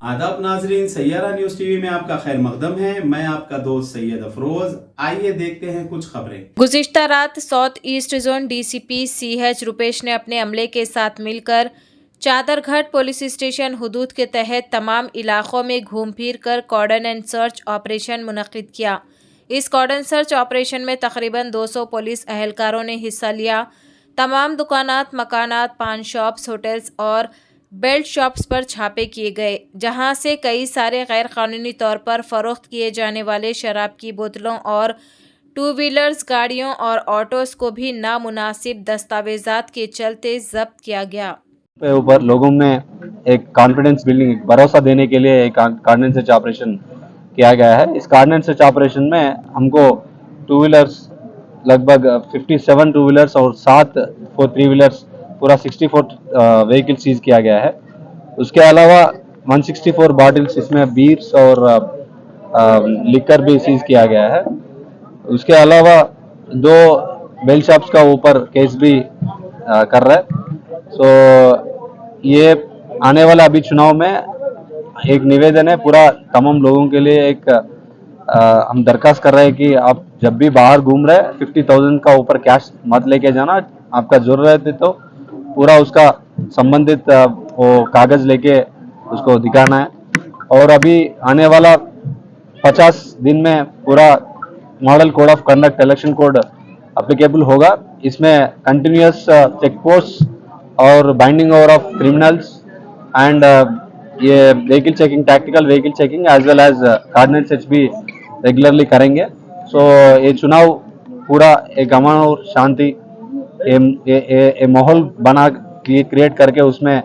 आदाब नाजरीन, Saiyaara news TV में आपका खैर मकदम है। मैं आपका दोस्त सैयद अफरोज। आइए देखते हैं कुछ खबरें। गुज़िश्ता रात south east zone DCP CH Rupesh ने अपने अमले के साथ मिलकर चादरघाट पुलिस स्टेशन हुदूद के तहत तमाम इलाकों में घूम फिर कर कॉर्डन एंड सर्च ऑपरेशन मुनक्किद किया। इस कॉर्डन सर्च ऑपरेशन में तकरीबन 200 पुलिस अहलकारों ने हिस्सा लिया। तमाम दुकानात, मकानात, पान शॉप्स, होटल्स और बेल्ट शॉप्स पर छापे किए गए, जहां से कई सारे गैर कानूनी तौर पर फरोख्त किए जाने वाले शराब की बोतलों और टू व्हीलर्स, गाड़ियों और ऑटोस को भी नामुनासिब दस्तावेजात के चलते जब्त किया गया। पे ऊपर लोगों में एक कॉन्फिडेंस बिल्डिंग, एक भरोसा देने के लिए एक कार्डन सर्च ऑपरेशन किया गया है। इस कार्डन सर्च ऑपरेशन में हमको टू व्हीलर्स लगभग 57 टू व्हीलर्स और 7 3 व्हीलर्स, पूरा 64 व्हीकल सीज किया गया है। उसके अलावा 164 बॉटल्स, इसमें बीर्स और लिकर भी सीज किया गया है। उसके अलावा 2 बेल्ट शॉप्स का ऊपर केस भी कर रहा है। सो ये आने वाला अभी चुनाव में एक निवेदन है पूरा तमाम लोगों के लिए। एक हम दरखास्त कर रहे हैं कि आप जब भी बाहर घूम रहे 50,000 का ऊपर कैश मत लेके जाना। आपका जरूरत है तो पूरा उसका संबंधित वो कागज लेके उसको दिखाना है। और अभी आने वाला 50 दिन में पूरा model code of conduct, election code applicable होगा। इसमें कंटिन्यूस चेक पोस्ट और binding over of criminals and ये vehicle checking, tactical vehicle checking as well as cordon search भी रेगुलरली करेंगे। सो ये चुनाव पूरा एक अमन और शांति ये माहौल बना क्रिएट करके उसमें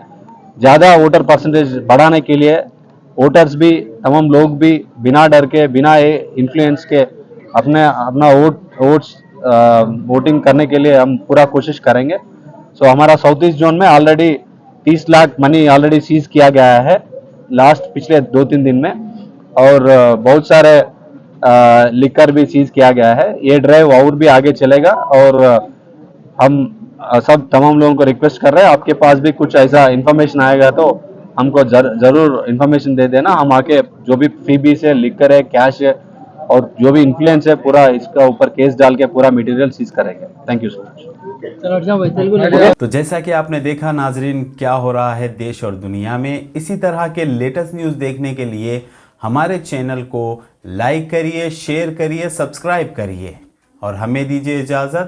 ज़्यादा वोटर परसेंटेज बढ़ाने के लिए वोटर्स भी, तमाम लोग भी बिना डर के, बिना इन्फ्लुएंस के अपना वोट्स वोटिंग करने के लिए हम पूरा कोशिश करेंगे। सो हमारा साउथ ईस्ट जोन में already 30 lakh money already seize किया गया है लास्ट पिछले 2-3 दिन में, और बहुत सारे लिकर भी सीज किया गया है। ये ड्राइव और भी आगे चलेगा और हम सब तमाम लोगों को रिक्वेस्ट कर रहे हैं, आपके पास भी कुछ ऐसा इन्फॉर्मेशन आएगा तो हमको जरूर इन्फॉर्मेशन दे देना। हम आके जो भी फ्रीबी से लिकर है, कैश है और जो भी इन्फ्लुएंस है पूरा इसका ऊपर केस डाल के पूरा मटेरियल सीज करेंगे। Thank you so much. तो जैसा कि आपने देखा नाजरीन, क्या हो रहा है देश और दुनिया में। इसी तरह के लेटेस्ट न्यूज़ देखने के लिए हमारे चैनल को लाइक करिए, शेयर करिए, सब्सक्राइब करिए और हमें दीजिए इजाज़त।